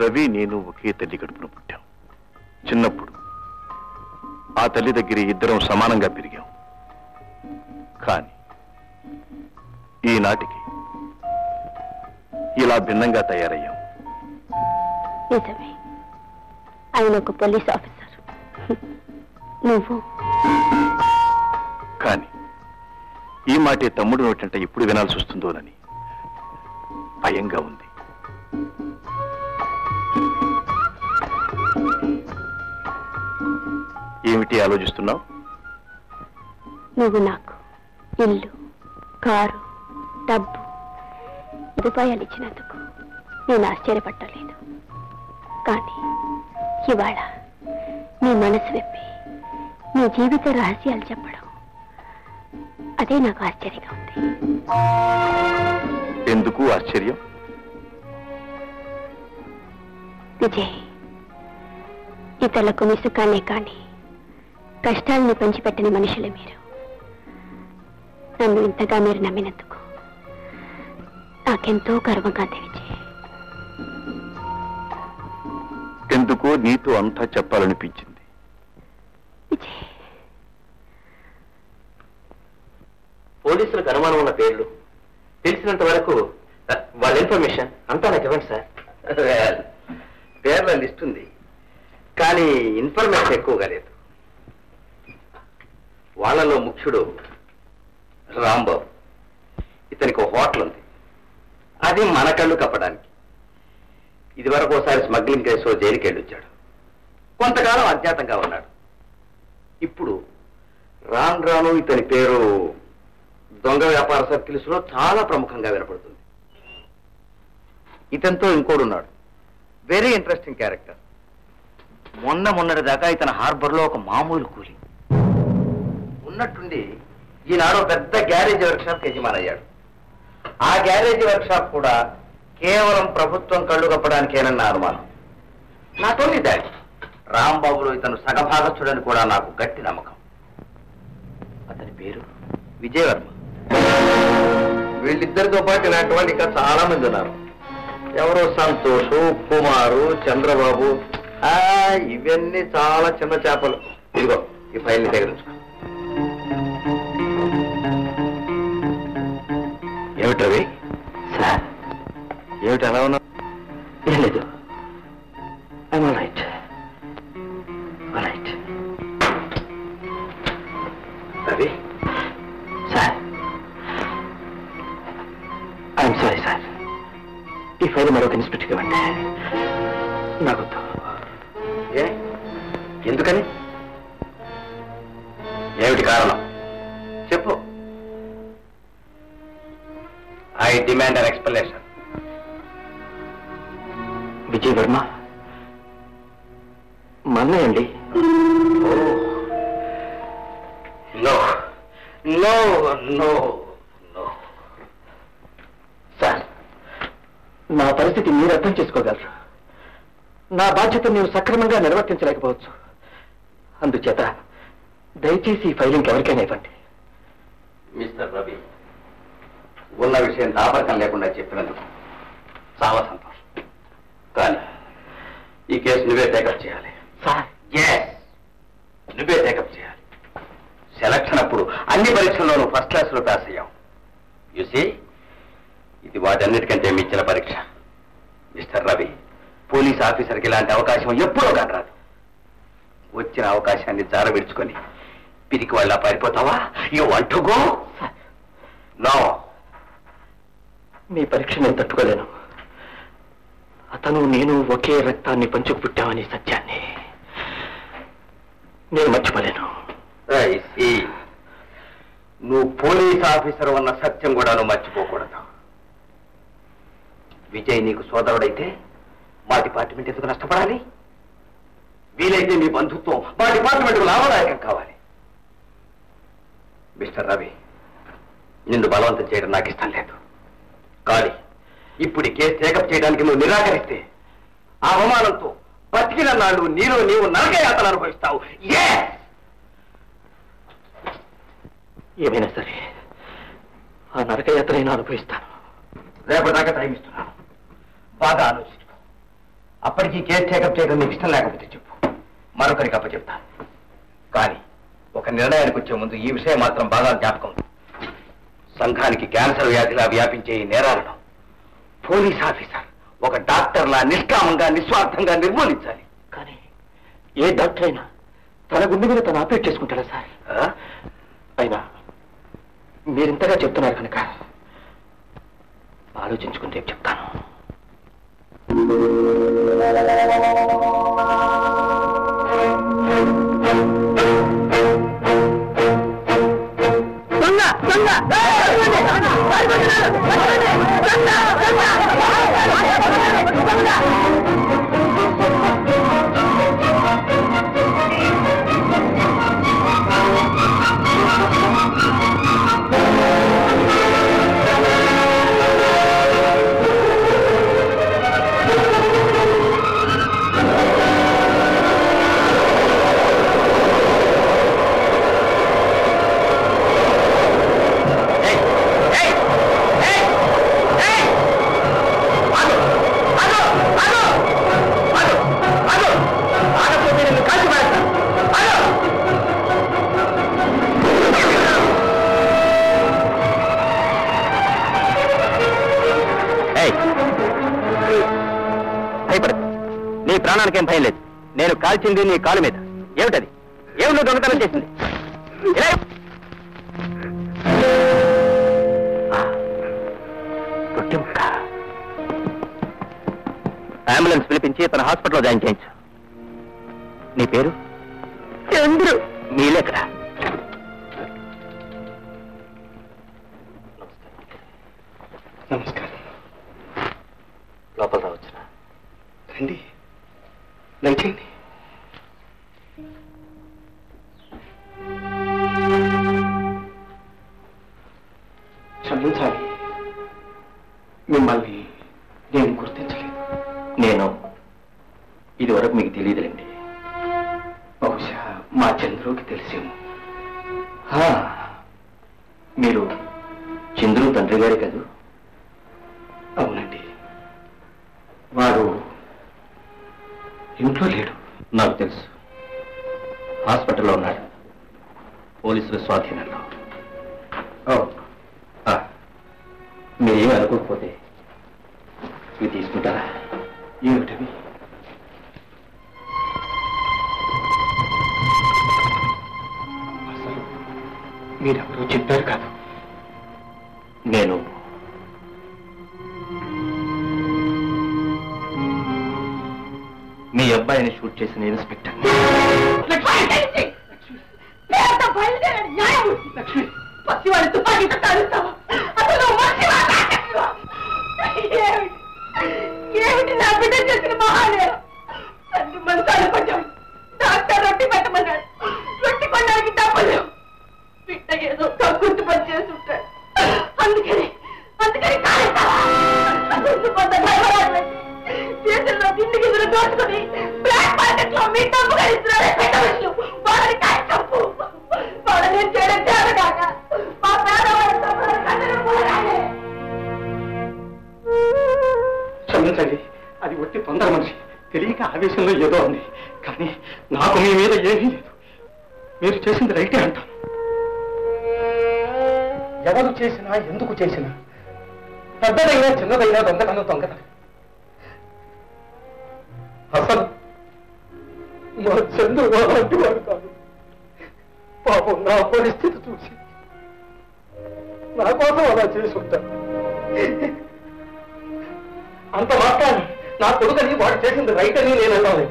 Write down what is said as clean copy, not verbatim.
రవి నేను ఒకే తల్లి కడుపున పుట్టాం. చిన్నప్పుడు ఆ తల్లి దగ్గర ఇద్దరం సమానంగా పెరిగాం. కానీ ఈనాటికి ఇలా భిన్నంగా తయారయ్యాం. నిజమే, ఆయన ఒక పోలీస్ ఆఫీసర్, నువ్వు. కానీ ఈ మాటే తమ్ముడు నోటంటే ఎప్పుడు వినాల్సి వస్తుందోనని భయంగా ఉంది. ఏమిటి ఆలోచిస్తున్నావు? నువ్వు నాకు ఇల్లు, కారు, డబ్బు, సదుపాయాలు ఇచ్చినందుకు నేను ఆశ్చర్యపట్టలేదు. కానీ ఇవాళ నీ మనసు విప్పి నీ జీవిత రహస్యాలు చెప్పడం, అదే నాకు ఆశ్చర్యంగా ఉంది. ఎందుకు ఆశ్చర్యం? విజయ్, ఇతరులకు నిసుకానే కానీ కష్టాలను పంచిపెట్టని మనుషులే మీరు. నన్ను ఇంతగా మీరు నమ్మినందుకు నాకెంతో గర్వంగా ఉంది విజయ్. ఎందుకో నీతో అంతా చెప్పాలనిపించింది. విజయ్, పోలీసులకు అనుమానం ఉన్న పేర్లు తెలిసినంత వరకు వాళ్ళ ఇన్ఫర్మేషన్ అంతా నాకు ఇవ్వండి సార్. పేర్ల లిస్ట్ ఉంది, కానీ ఇన్ఫర్మేషన్ ఎక్కువగా లేదు. వాళ్ళలో ముఖ్యుడు రాంబాబు. ఇతనికి ఒక హోటల్ ఉంది, అది మన కళ్ళు కప్పడానికి. ఇదివరకు ఒకసారి స్మగ్లింగ్ కేసులో జైలుకి వెళ్ళొచ్చాడు. కొంతకాలం అజ్ఞాతంగా ఉన్నాడు. ఇప్పుడు రాను రాను ఇతని పేరు దొంగ వ్యాపార సర్కిల్స్ లో చాలా ప్రముఖంగా వినపడుతుంది. ఇతనితో ఇంకోడున్నాడు, వెరీ ఇంట్రెస్టింగ్ క్యారెక్టర్. మొన్నటి దాకా ఇతను హార్బర్ లో ఒక మామూలు కూలి ఉన్నట్టుండి ఈనాడు పెద్ద గ్యారేజ్ వర్క్ షాప్ యజమాని అయ్యాడు. ఆ గ్యారేజ్ వర్క్ షాప్ కూడా కేవలం ప్రభుత్వం కళ్ళు కప్పడానికేనన్న అనుమానం. నాట్ ఓన్లీ దాట్, రాంబాబులో ఇతను సగభాగస్తుడని కూడా నాకు గట్టి నమ్మకం. అతని పేరు విజయవర్మ. వీళ్ళిద్దరితో పాటు ఇలాంటి వాళ్ళు ఇంకా చాలా మంది ఉన్నారు. ఎవరో సంతోషు, కుమారు, చంద్రబాబు. ఇవన్నీ చాలా చిన్న చేపలు. ఇదిగో ఈ ఫైల్ని దగ్గరించుకో. ఏమిటవి సార్? ఏమిటి అలా ఉన్నా? ఏం లేదు, I'm all right. Ravi sir, I'm sorry sir. ఈ ఫైల్ మరొక ఇన్స్పెక్టర్కి ఇవ్వండి. నాకొద్దు. ఎందుకని? ఏమిటి కారణం చెప్పు. I demand an explanation. Vijay Varma మన్నయండి. No no no no sir, నా పరిస్థితి మీరు అర్థం చేసుకోగలరు. నా బాధ్యతను ನೀವು సక్రమంగా నిర్వర్తించలేకపోవచ్చు. అందుచేత దయచేసి ఈ ఫైలింగ్ ఎవరికైనా ఇవ్వండి. మిస్టర్ రవి, ఉన్న విషయం దాపరికం లేకుండా చెప్పినందుకు చాలా సంతోషం. కానీ ఈ కేసు నువ్వే టేకప్ చేయాలి సార్. నువ్వే టేకప్ చేయాలి. సెలక్షన్ అప్పుడు అన్ని పరీక్షల్లోనూ ఫస్ట్ క్లాస్లో పాస్ అయ్యావు. యూసీ, ఇది వాటన్నిటికంటే మించిన పరీక్ష. మిస్టర్ రవి, పోలీస్ ఆఫీసర్కి ఇలాంటి అవకాశం ఎప్పుడో కాదు. వచ్చిన అవకాశాన్ని జార విడుచుకొని పిరికి వాళ్ళ పారిపోతావా? You want to go? No. మీ పరీక్ష నేను తట్టుకోలేను. అతను నేను ఒకే రక్తాన్ని పంచుకు పుట్టామని సత్యాన్ని నేను మర్చిపోలేను. నువ్వు పోలీస్ ఆఫీసర్ ఉన్న సత్యం కూడా నువ్వు మర్చిపోకూడదు. విజయ్ నీకు సోదరుడైతే మా డిపార్ట్మెంట్ ఎందుకు నష్టపడాలి? వీలైతే నీ బంధుత్వం మా డిపార్ట్మెంట్కు లాభదాయకం కావాలి. మిస్టర్ రవి, నిన్ను బలవంతం చేయడం నాకు ఇష్టం లేదు. కానీ ఇప్పుడు ఈ కేసు టేకప్ చేయడానికి నువ్వు నిరాకరిస్తే ఆ అవమానంతో బతికిన నాడు నీవు నరకయాతలు అనుభవిస్తావు. ఏమైనా సరే ఆ నరకయాత్రైనా అనుభవిస్తాను. రేపటిదాకా టైం ఇస్తున్నాను, బాగా ఆలోచించుకో. అప్పటికీ కేసు టేకప్ చేయడం నీకు ఇష్టం లేకపోతే చెప్పు, మరొకరికి అప్పచెప్తా. కానీ ఒక నిర్ణయానికి వచ్చే ముందు ఈ విషయం మాత్రం బాగా జ్ఞాపకం. సంఘానికి క్యాన్సర్ వ్యాధిలా వ్యాపించే ఈ నేరాలను పోలీస్ ఆఫీసర్ ఒక డాక్టర్లా నిష్కామంగా నిస్వార్థంగా నిర్మూలించాలి. కానీ ఏ డాక్టర్ అయినా తన గుండె మీద తను ఆపరేట్ చేసుకుంటాడా సార్? అయినా మీరింతగా చెప్తున్నారు కనుక ఆలోచించుకుంటే చెప్తాను. నీ ప్రాణానికేం భయం లేదు. నేను కాల్చింది నీ కాలు మీద. ఏమిటది? ఏమిటో దొంగతనం చేసింది? అంబులెన్స్ పిలిపించి తన హాస్పిటల్లో జాయిన్ చేయించు. నీ పేరు? చంద్రు. మీ ఇల్లు ఎక్కడ? నమస్కారం. లోపల రావచ్చునా? రండి, దయచేయండి. క్షమించాలి, మిమ్మల్ని నేను గుర్తించలేదు. నేను ఇదివరకు మీకు తెలియదులేండి. బహుశా మా చంద్రుకి తెలిసేమో. మీరు చంద్రు తండ్రి గారే కదూ? అవునండి. వాడు ఇంట్లో లేడు. నాకు తెలుసు. హాస్పిటల్లో ఉన్నాడు, పోలీసుల స్వాధీనంలో. మీరేమీ అనుకోకపోతే ఇవి తీసుకుంటారా? ఏమిటవి? అసలు మీరెవరో చెప్పారు కాదు. నేను మీ అబ్బాయిని షూట్ చేసిన ఇన్స్పెక్టర్. పసివాడి తుపాకీ కట్టాలుస్తావా? అసలు ఏమిటి నా బిడ్డ చేసిన మహాలయం? అన్ని మంచాలు పడ్డాడు. డాక్టర్ రొట్టి పెట్టమన్నాడు. రొట్టి కొనడానికి డబ్బులేవు. బిడ్డ ఏదో కక్కుర్తి పని చేస్తుంటాడు. అందుకని కాలేస్తావా? దేశంలో తిండి గిదులు దోచుకుని బ్లాక్ మార్కెట్ లో మీ డబ్బు కలిస్తున్నారు. పెట్టవచ్చు వాళ్ళని కాయ తప్పు. వాళ్ళని చేయడం చేరగాక మా పేదవాళ్ళతో క్షమించండి, అది ఒట్టి తొందర మనిషి. తెలియక ఆవేశంలో ఏదో ఉంది. కానీ నాకు మీ మీద ఏమీ లేదు. మీరు చేసింది రైటే అంటాను. ఎవరు చేసినా, ఎందుకు చేసినా, పెద్దదైనా చిన్నదైనా దొంగతనం. అసలు మా చంద్రు అలాంటి వాడు కాదు. పాపం నా పరిస్థితి చూసి నా కోసం అలా చేసి ఉంటాను. అంత మాత్రాన్ని నా కొడుకని వాడు చేసింది రైట్ అని నేను అన్నాను.